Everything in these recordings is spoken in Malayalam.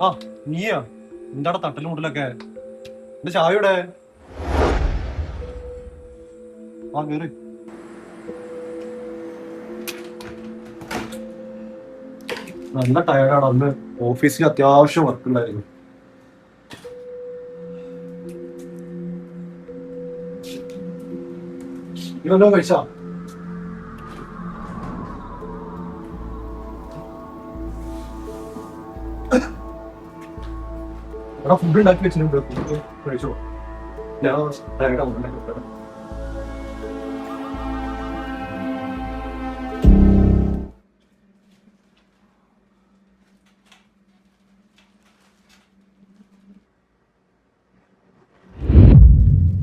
ആ നീയാ എന്താടാ തട്ടലും മുട്ടലൊക്കെ എന്റെ ചായയുടെ ആ കേറി നല്ല ടയർഡാണ്. അന്ന് ഓഫീസിൽ അത്യാവശ്യം വർക്ക് ഉണ്ടായിരുന്നു. നീ വല്ലതും കഴിച്ചാ? എടാ ഫുഡ് ഉണ്ടാക്കി വെച്ചിട്ടുണ്ട്, കഴിച്ചോ. ഞാൻ ടയർഡാണ്.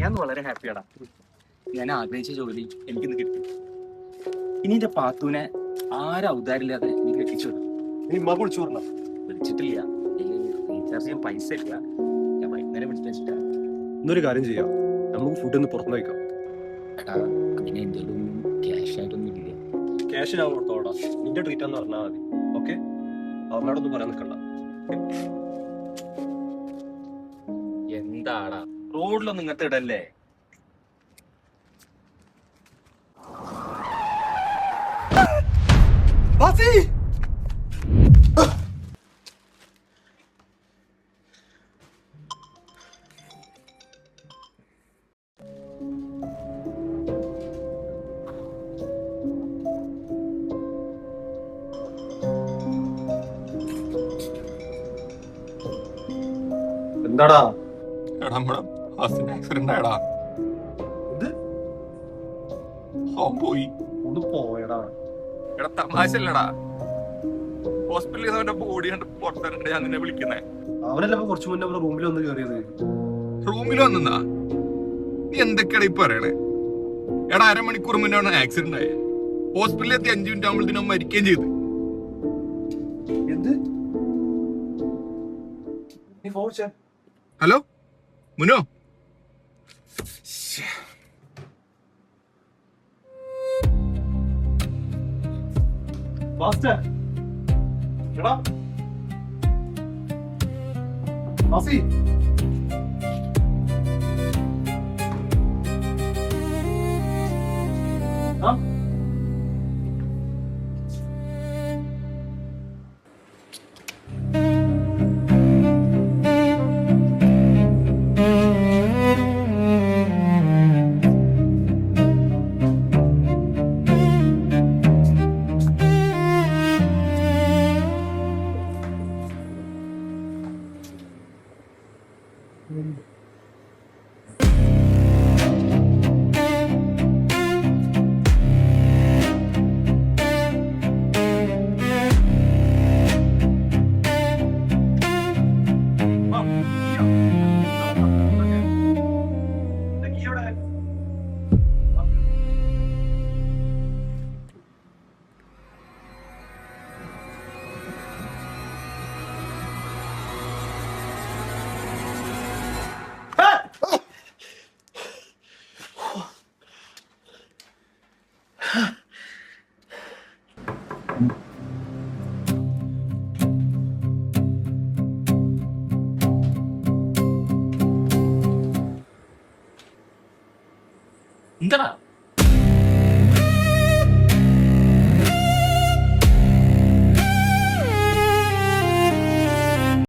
ഞാൻ വളരെ ഹാപ്പിയാടാ. ഞാൻ ആഗ്രഹിച്ച ജോലി എനിക്കിന്ന് കിട്ടി. ഇനി എന്റെ പാത്തൂനെ ആരും ഔദാരില്ലാതെ എനിക്ക് എത്തിച്ചു വിടും. നീ ഇമ്മ വിളിച്ചു പറഞ്ഞ? വിളിച്ചിട്ടില്ല, റീചാർജ് ചെയ്യാൻ പൈസ ഇല്ല. ഞാൻ വൈകുന്നേരം വിളിച്ചിട്ടാ. ഇന്നൊരു കാര്യം ചെയ്യാം, നമുക്ക് ഫുഡ് ഒന്ന് പുറത്തുനിന്ന് കഴിക്കാം. എടാ അതിന് എന്തെങ്കിലും ക്യാഷ് ആയിട്ടൊന്നും ഇല്ല. ക്യാഷ് ഞാൻ കൊടുത്തോടാ, നിന്റെ ട്രീറ്റ് എന്ന് പറഞ്ഞാൽ മതി. ഓക്കെ, അവനോടൊന്നും പറയാൻ നിൽക്കണ്ട. എന്താടാ റോഡിലൊന്നും ഇങ്ങനത്തെ ഇടല്ലേ? എന്താടാ? എടാ നമ്മുടെ ബസ്സിന് ആക്സിഡന്റ് ആയടാ. ഇത് അവൻ പോയി. ഒന്ന് പോയടാ. എടാ തമാശല്ലടാ. ഹോസ്പിറ്റലിൽ അവന്റെ ബോഡി കണ്ട് പുറത്തിറങ്ങി ഞാൻ നിന്നെ വിളിക്കുന്നേ. അവനല്ല കുറച്ചു മുന്നേ നമ്മുടെ റൂമിൽ വന്ന് കയറിയത്. റൂമിൽ വന്നാ നീ എന്തൊക്കെയാടാ ഈ പറയണേ? എടാ അരമണിക്കൂർ മുന്നേ അവന് ആക്സിഡന്റ് ആയ. ഹോസ്പിറ്റലിൽ എത്തി 5 മിനിറ്റ് ആകുമ്പോഴത്തേനും അവൻ മരിക്കുകയും ചെയ്തു. എന്ത്? നീ ഫോൺ ചെയ്യ. ഹലോ മുനോ, ഫാസ്റ്റ് എടാ ഫാസി. ആ എന്താടാ